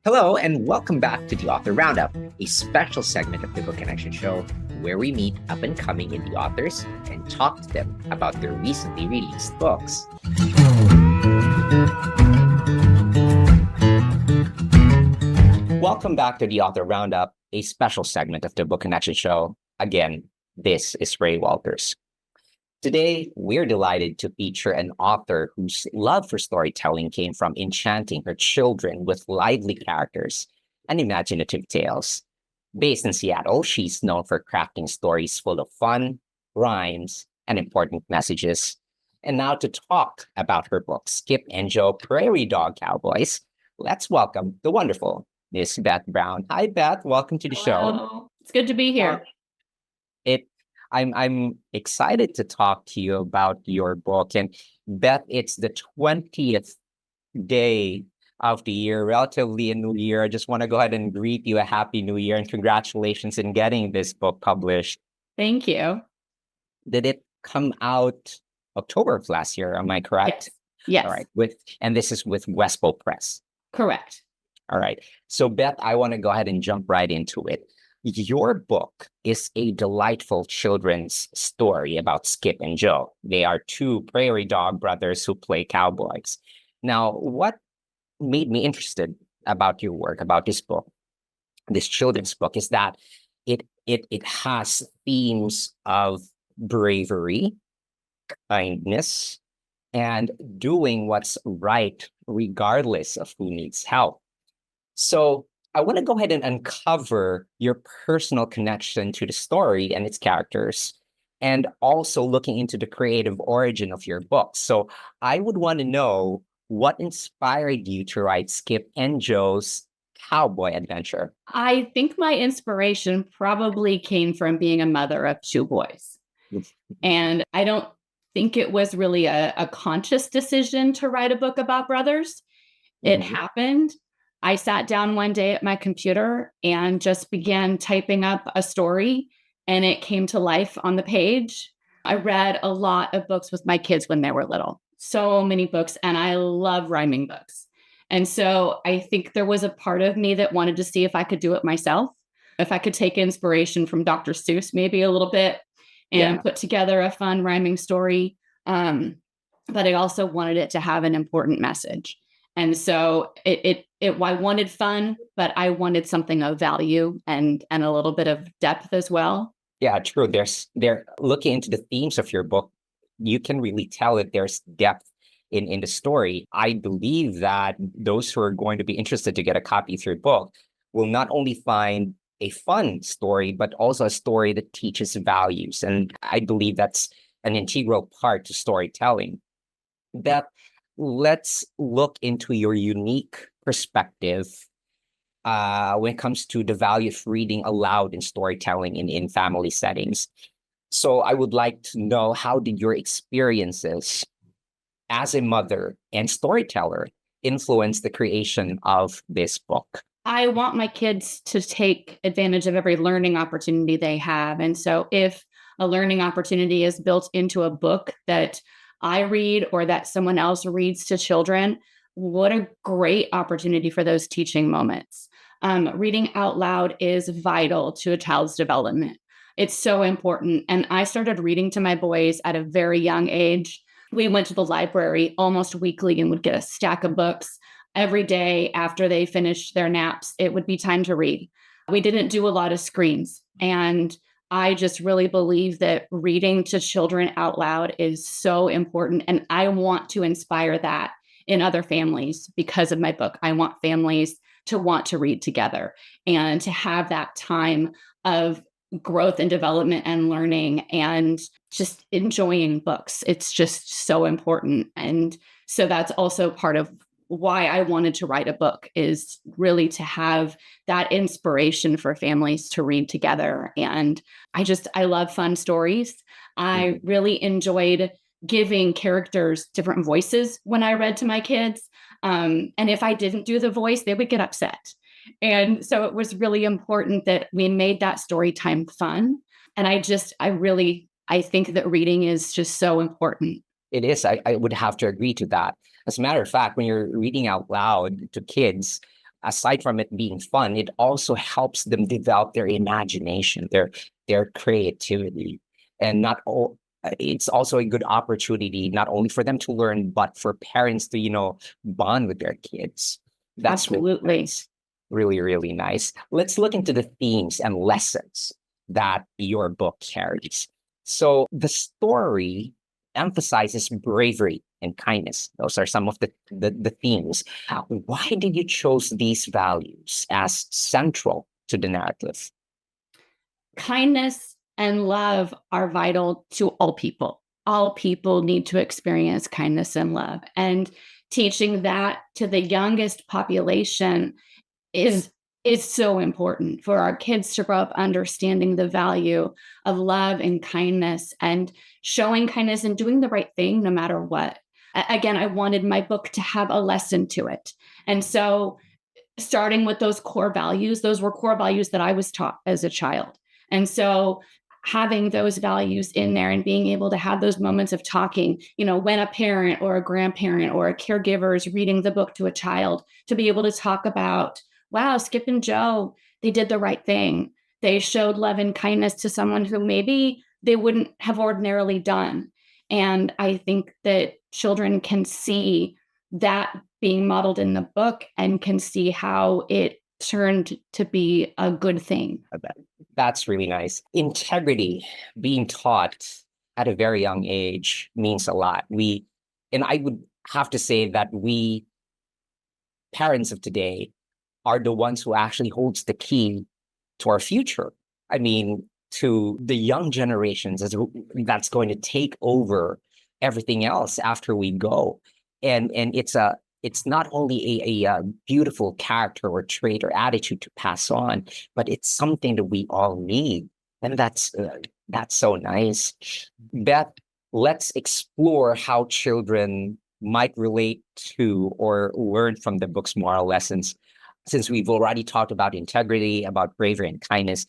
Hello, and welcome back to the Author Roundup, a special segment of the Book Connection Show where we meet up and coming indie authors and talk to them about their recently released books. Welcome back to the Author Roundup, a special segment of the Book Connection Show. Again, this is Ray Walters. Today, we're delighted to feature an author whose love for storytelling came from enchanting her children with lively characters and imaginative tales. Based in Seattle, she's known for crafting stories full of fun, rhymes, and important messages. And now to talk about her book, Skip and Joe, Prairie Dog Cowboys, let's welcome the wonderful Miss Beth Brown. Hi, Beth. Welcome to the show. Hello. It's good to be here. It I'm excited to talk to you about your book. And Beth, it's the 20th day of the year, relatively a new year. I just want to go ahead and greet you a happy new year and congratulations in getting this book published. Thank you. Did it come out October of last year? Am I correct? Yes. All right. And this is with Westpole Press. Correct. All right. So Beth, I want to go ahead and jump right into it. Your book is a delightful children's story about Skip and Joe. They are two prairie dog brothers who play cowboys. Now, what made me interested about your work, about this book, this children's book, is that it has themes of bravery, kindness, and doing what's right regardless of who needs help. So I want to go ahead and uncover your personal connection to the story and its characters, and also looking into the creative origin of your book. So I would want to know what inspired you to write Skip and Joe's cowboy adventure. I think my inspiration probably came from being a mother of two boys. And I don't think it was really a conscious decision to write a book about brothers. It happened. I sat down one day at my computer and just began typing up a story, and it came to life on the page. I read a lot of books with my kids when they were little, so many books, and I love rhyming books. And so I think there was a part of me that wanted to see if I could do it myself, if I could take inspiration from Dr. Seuss maybe a little bit and put together a fun rhyming story. But I also wanted it to have an important message. And so I wanted fun, but I wanted something of value and a little bit of depth as well. Yeah, true. They're looking into the themes of your book. You can really tell that there's depth in the story. I believe that those who are going to be interested to get a copy of your book will not only find a fun story, but also a story that teaches values. And I believe that's an integral part to storytelling. That let's look into your unique perspective when it comes to the value of reading aloud in storytelling in family settings. So I would like to know, how did your experiences as a mother and storyteller influence the creation of this book? I want my kids to take advantage of every learning opportunity they have. And so if a learning opportunity is built into a book that I read or that someone else reads to children, what a great opportunity for those teaching moments. Reading out loud is vital to a child's development. It's so important. And I started reading to my boys at a very young age. We went to the library almost weekly and would get a stack of books. Every day after they finished their naps, it would be time to read. We didn't do a lot of screens. And I just really believe that reading to children out loud is so important. And I want to inspire that in other families because of my book. I want families to want to read together and to have that time of growth and development and learning and just enjoying books. It's just so important. And so that's also part of why I wanted to write a book, is really to have that inspiration for families to read together. And I love fun stories. I really enjoyed giving characters different voices when I read to my kids. And if I didn't do the voice, they would get upset. And so it was really important that we made that story time fun. And I think that reading is just so important. It is. I would have to agree to that. As a matter of fact, when you're reading out loud to kids, aside from it being fun, it also helps them develop their imagination, their creativity, and not all. It's also a good opportunity not only for them to learn, but for parents to bond with their kids. That's really Absolutely. nice. Really, really nice. Let's look into the themes and lessons that your book carries. So the story emphasizes bravery and kindness. Those are some of the themes. Why did you choose these values as central to the narrative? Kindness and love are vital to all people. All people need to experience kindness and love. And teaching that to the youngest population is so important for our kids to grow up understanding the value of love and kindness and showing kindness and doing the right thing no matter what. Again, I wanted my book to have a lesson to it. And so starting with those core values, those were core values that I was taught as a child. And so having those values in there and being able to have those moments of talking, when a parent or a grandparent or a caregiver is reading the book to a child, to be able to talk about, wow, Skip and Joe, they did the right thing. They showed love and kindness to someone who maybe they wouldn't have ordinarily done. And I think that children can see that being modeled in the book and can see how it turned to be a good thing. That's really nice. Integrity being taught at a very young age means a lot. And I would have to say that we parents of today are the ones who actually holds the key to our future. I mean, to the young generations that's going to take over everything else after we go. And it's not only a beautiful character or trait or attitude to pass on, but it's something that we all need. And that's so nice. Beth, let's explore how children might relate to or learn from the book's moral lessons. Since we've already talked about integrity, about bravery and kindness,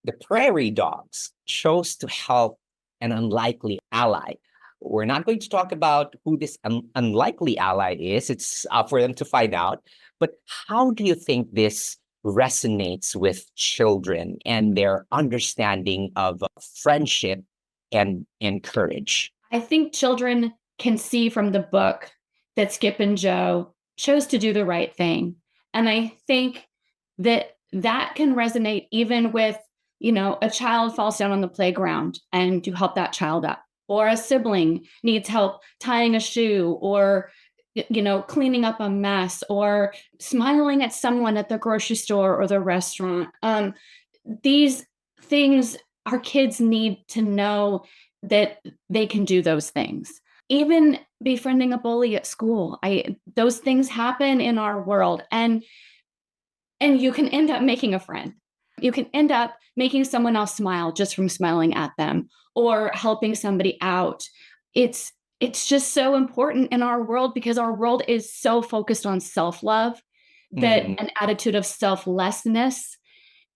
the prairie dogs chose to help an unlikely ally. We're not going to talk about who this unlikely ally is. It's up for them to find out. But how do you think this resonates with children and their understanding of friendship and courage? I think children can see from the book that Skip and Joe chose to do the right thing. And I think that that can resonate even with, a child falls down on the playground and you help that child up, or a sibling needs help tying a shoe, or, cleaning up a mess, or smiling at someone at the grocery store or the restaurant. These things our kids need to know that they can do those things. Even befriending a bully at school, those things happen in our world, and you can end up making a friend. You can end up making someone else smile just from smiling at them or helping somebody out. It's just so important in our world because our world is so focused on self-love that an attitude of selflessness,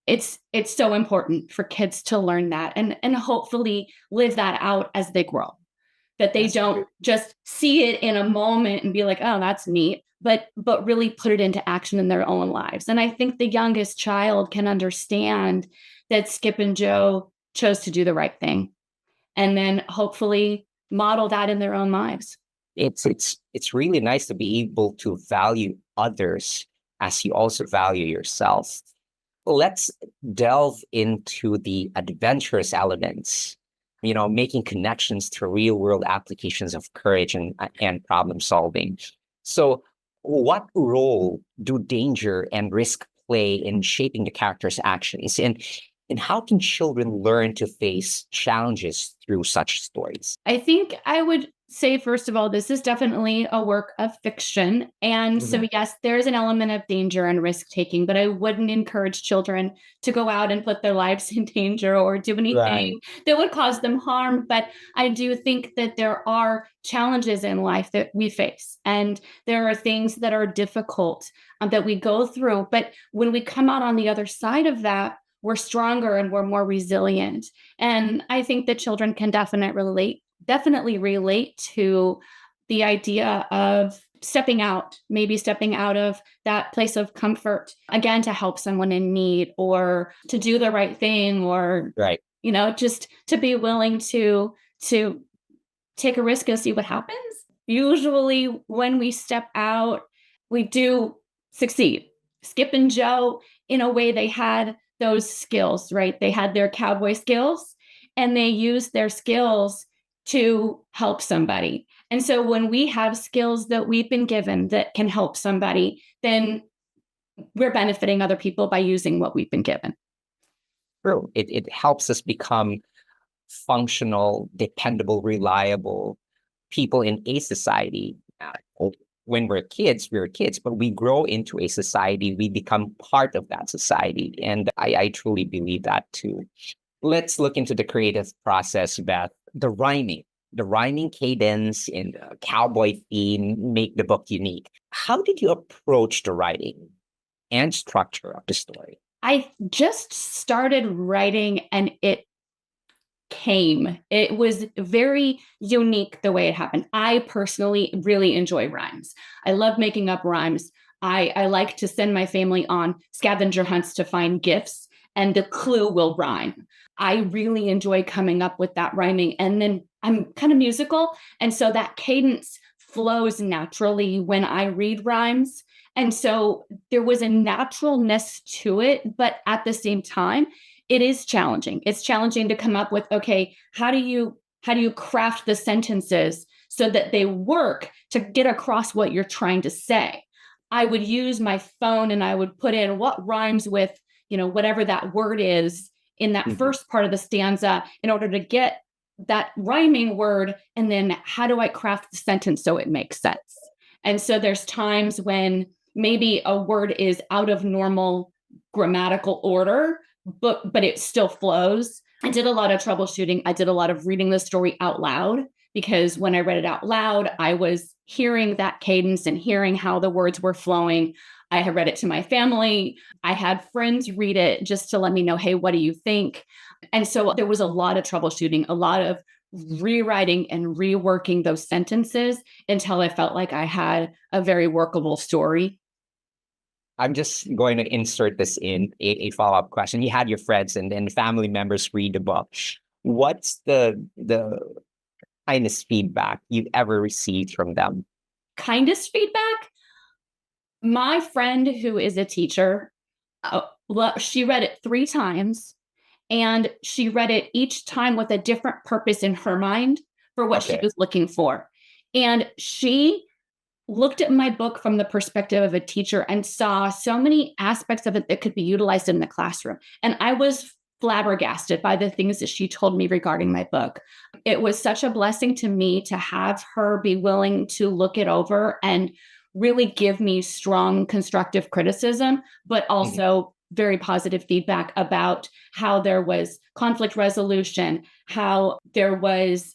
it's so important for kids to learn that and hopefully live that out as they grow. That they don't just see it in a moment and be like, oh, that's neat, but really put it into action in their own lives. And I think the youngest child can understand that Skip and Joe chose to do the right thing, and then hopefully model that in their own lives. It's really nice to be able to value others as you also value yourself. Let's delve into the adventurous elements, making connections to real world applications of courage and problem solving. So what role do danger and risk play in shaping the character's actions? And how can children learn to face challenges through such stories? I think I would say, first of all, this is definitely a work of fiction. And so, yes, there's an element of danger and risk taking, but I wouldn't encourage children to go out and put their lives in danger or do anything that would cause them harm. But I do think that there are challenges in life that we face, and there are things that are difficult that we go through. But when we come out on the other side of that, we're stronger and we're more resilient. And I think that children can definitely relate to the idea of maybe stepping out of that place of comfort, again, to help someone in need or to do the right thing, or, Right. just to be willing to take a risk and see what happens. Usually when we step out, we do succeed. Skip and Joe, in a way, they had those skills, right? They had their cowboy skills and they used their skills to help somebody. And so when we have skills that we've been given that can help somebody, then we're benefiting other people by using what we've been given. True. It helps us become functional, dependable, reliable people in a society. When we're kids, but we grow into a society, we become part of that society. And I truly believe that too. Let's look into the creative process, Beth. The rhyming cadence and the cowboy theme make the book unique. How did you approach the writing and structure of the story? I just started writing and it came. It was very unique the way it happened. I personally really enjoy rhymes. I love making up rhymes. I like to send my family on scavenger hunts to find gifts, and the clue will rhyme. I really enjoy coming up with that rhyming. And then I'm kind of musical. And so that cadence flows naturally when I read rhymes. And so there was a naturalness to it. But at the same time, it is challenging. It's challenging to come up with, okay, how do you craft the sentences so that they work to get across what you're trying to say? I would use my phone and I would put in what rhymes with, whatever that word is in that first part of the stanza in order to get that rhyming word. And then how do I craft the sentence so it makes sense? And so there's times when maybe a word is out of normal grammatical order, but it still flows. I did a lot of troubleshooting. I did a lot of reading the story out loud, because when I read it out loud, I was hearing that cadence and hearing how the words were flowing. I had read it to my family. I had friends read it just to let me know, hey, what do you think? And so there was a lot of troubleshooting, a lot of rewriting and reworking those sentences until I felt like I had a very workable story. I'm just going to insert this in a follow-up question. You had your friends and family members read the book. What's the kindest feedback you've ever received from them? Kindest feedback? My friend who is a teacher, she read it 3 times, and she read it each time with a different purpose in her mind for what she Okay. was looking for. And she looked at my book from the perspective of a teacher and saw so many aspects of it that could be utilized in the classroom. And I was flabbergasted by the things that she told me regarding my book. It was such a blessing to me to have her be willing to look it over and really give me strong constructive criticism, but Mhm. also very positive feedback about how there was conflict resolution, how there was,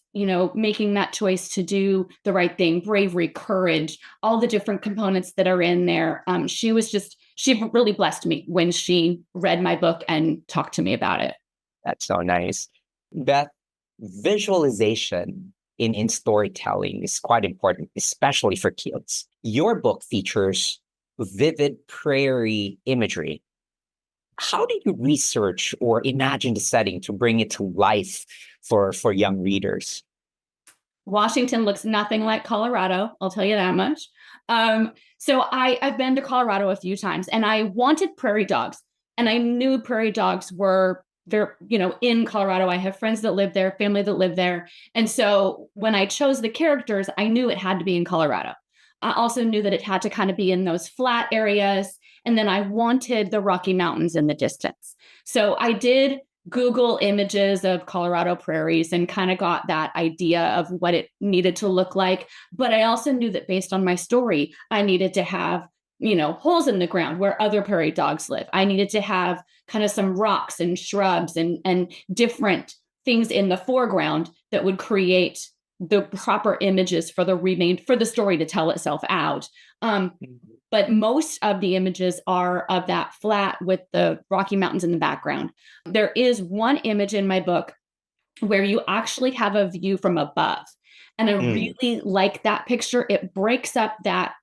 making that choice to do the right thing, bravery, courage, all the different components that are in there. She really blessed me when she read my book and talked to me about it. That's so nice. Beth, visualization in storytelling is quite important, especially for kids. Your book features vivid prairie imagery. How did you research or imagine the setting to bring it to life for young readers? Washington looks nothing like Colorado, I'll tell you that much. So I've been to Colorado a few times, and I wanted prairie dogs, and I knew prairie dogs were there, in Colorado. I have friends that live there, family that live there. And so when I chose the characters, I knew it had to be in Colorado. I also knew that it had to kind of be in those flat areas. And then I wanted the Rocky Mountains in the distance. So I did Google images of Colorado prairies and kind of got that idea of what it needed to look like. But I also knew that based on my story, I needed to have, holes in the ground where other prairie dogs live. I needed to have kind of some rocks and shrubs and different things in the foreground that would create the proper images for the story to tell itself out. But most of the images are of that flat with the Rocky Mountains in the background. There is one image in my book where you actually have a view from above. And I Mm. really like that picture. It breaks up that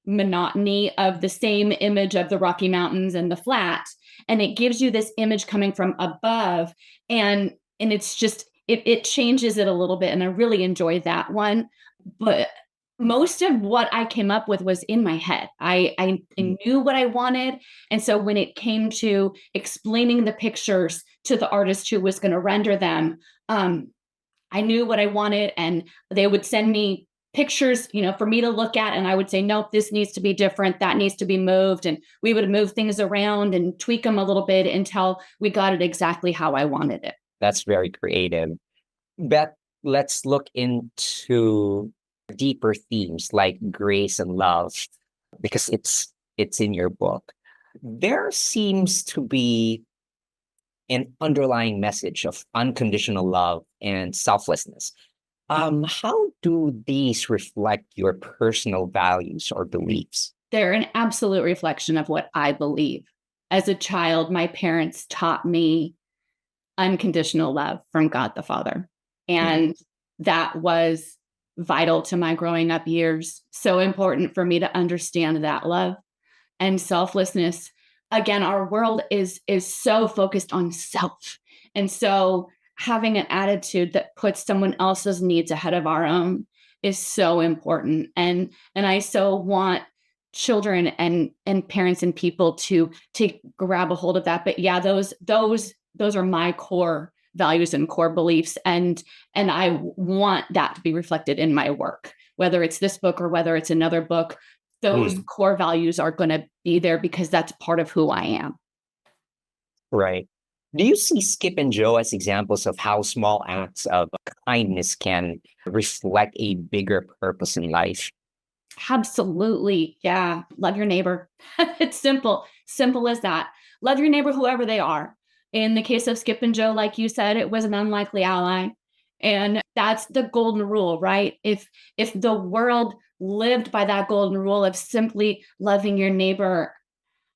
monotony of the same image of the Rocky Mountains and the flat, and it gives you this image coming from above, and it's just it changes it a little bit, and I really enjoy that one. But most of what I came up with was in my head. I knew what I wanted, and so when it came to explaining the pictures to the artist who was going to render them, um, I knew what I wanted, and they would send me pictures, for me to look at, and I would say, nope, this needs to be different, that needs to be moved, and we would move things around and tweak them a little bit until we got it exactly how I wanted it. That's very creative. Beth, let's look into deeper themes like grace and love, because it's in your book. There seems to be an underlying message of unconditional love and selflessness. How do these reflect your personal values or beliefs? They're an absolute reflection of what I believe. As a child, my parents taught me unconditional love from God the Father. Mm. And that was vital to my growing up years. So important for me to understand that love and selflessness. Again, our world is so focused on self. And so having an attitude that puts someone else's needs ahead of our own is so important. And I so want children and parents and people to grab a hold of that. But yeah, those are my core values and core beliefs, and I want that to be reflected in my work, whether it's this book or whether it's another book. Those Mm. core values are going to be there because that's part of who I am. Right. Do you see Skip and Joe as examples of how small acts of kindness can reflect a bigger purpose in life? Absolutely. Yeah. Love your neighbor. It's simple as that. Love your neighbor, whoever they are. In the case of Skip and Joe, like you said, it was an unlikely ally. And that's the golden rule, right? If the world lived by that golden rule of simply loving your neighbor,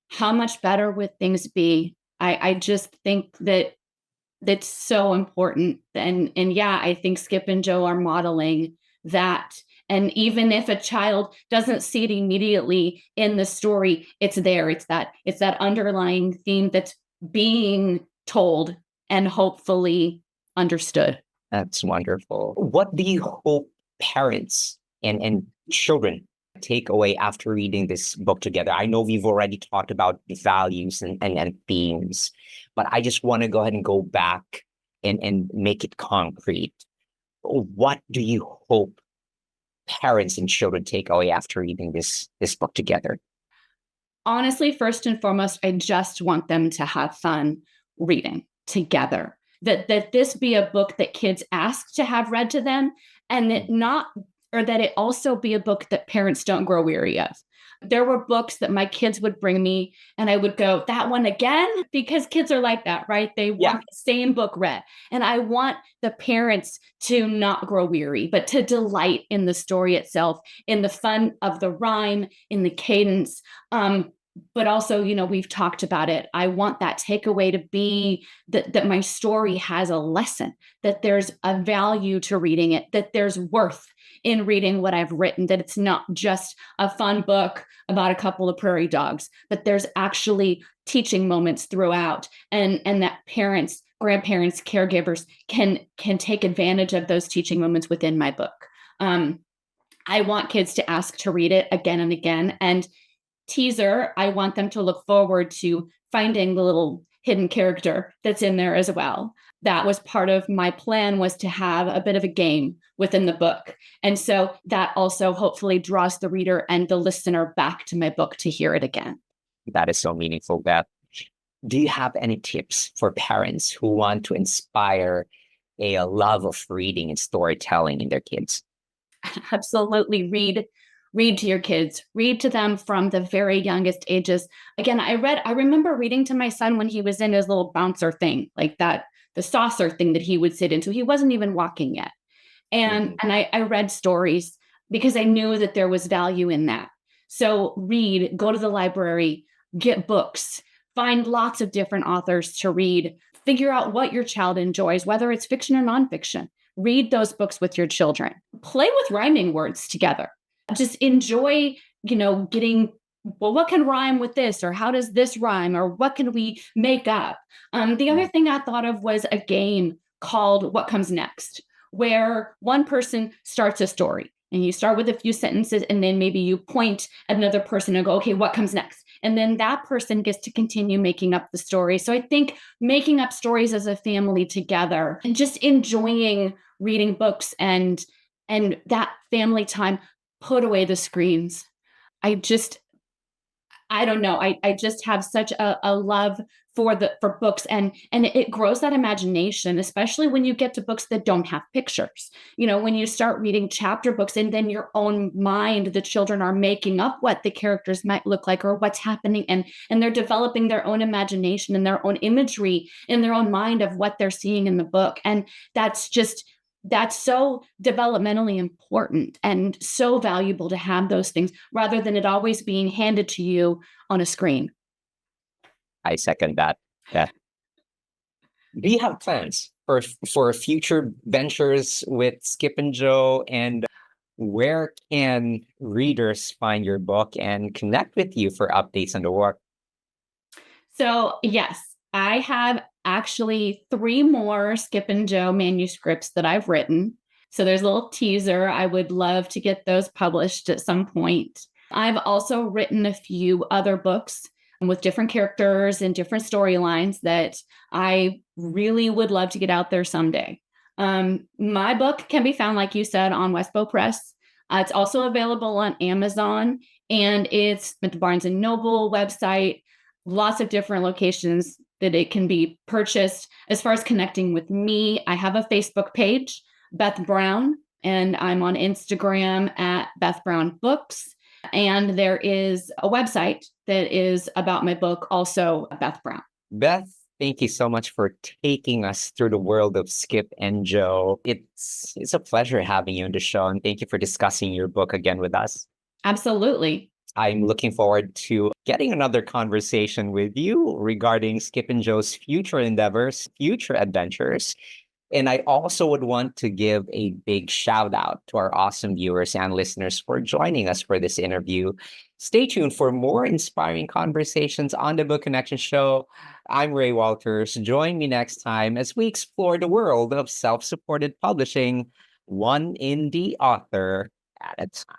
how much better would things be? I just think that that's so important. And yeah, I think Skip and Joe are modeling that. And even if a child doesn't see it immediately in the story, it's there. It's that underlying theme that's being told and hopefully understood. That's wonderful. What do you hope parents and children take away after reading this book together? I know we've already talked about the values and themes, but I just want to go ahead and go back and make it concrete. What do you hope parents and children take away after reading this book together? Honestly, first and foremost, I just want them to have fun reading together. That this be a book that kids ask to have read to them, and that it also be a book that parents don't grow weary of. There were books that my kids would bring me, and I would go, that one again? Because kids are like that, right? They Yeah. want the same book read. And I want the parents to not grow weary, but to delight in the story itself, in the fun of the rhyme, in the cadence. But also, we've talked about it. I want that takeaway to be that my story has a lesson, that there's a value to reading it, that there's worth in reading what I've written, that it's not just a fun book about a couple of prairie dogs, but there's actually teaching moments throughout, and that parents, grandparents, caregivers can take advantage of those teaching moments within my book. I want kids to ask to read it again and again. And teaser, I want them to look forward to finding the little hidden character that's in there as well. That was part of my plan, was to have a bit of a game within the book. And so that also hopefully draws the reader and the listener back to my book to hear it again. That is so meaningful, Beth. Do you have any tips for parents who want to inspire a love of reading and storytelling in their kids? Absolutely. Read to your kids, read to them from the very youngest ages. Again, I remember reading to my son when he was in his little bouncer thing, like that, the saucer thing that he would sit into. He wasn't even walking yet. And I read stories because I knew that there was value in that. So read, go to the library, get books, find lots of different authors to read, figure out what your child enjoys, whether it's fiction or nonfiction. read those books with your children. Play with rhyming words together. Just enjoy, getting, well, what can rhyme with this? Or how does this rhyme? Or what can we make up? The other thing I thought of was a game called What Comes Next, where one person starts a story and you start with a few sentences, and then maybe you point at another person and go, okay, what comes next? And then that person gets to continue making up the story. So I think making up stories as a family together and just enjoying reading books and that family time, put away the screens. I don't know. I just have such a love for books, and it grows that imagination, especially when you get to books that don't have pictures. When you start reading chapter books and then your own mind, the children are making up what the characters might look like or what's happening, and they're developing their own imagination and their own imagery in their own mind of what they're seeing in the book. And that's so developmentally important and so valuable to have those things rather than it always being handed to you on a screen. I second that. Yeah. Do you have plans for future ventures with Skip and Joe? And where can readers find your book and connect with you for updates on the work? So, yes, I have actually 3 more Skip and Joe manuscripts that I've written. So there's a little teaser. I would love to get those published at some point. I've also written a few other books with different characters and different storylines that I really would love to get out there someday. My book can be found, like you said, on Westbow Press. It's also available on Amazon, and it's at the Barnes and Noble website, lots of different locations that it can be purchased. As far as connecting with me, I have a Facebook page, Beth Brown, and I'm on Instagram at Beth Brown Books. And there is a website that is about my book, also Beth Brown. Beth, thank you so much for taking us through the world of Skip and Joe. It's a pleasure having you on the show, and thank you for discussing your book again with us. Absolutely. I'm looking forward to getting another conversation with you regarding Skip and Joe's future endeavors, future adventures. And I also would want to give a big shout out to our awesome viewers and listeners for joining us for this interview. Stay tuned for more inspiring conversations on the Book Connection Show. I'm Ray Walters. Join me next time as we explore the world of self-supported publishing, one indie author at a time.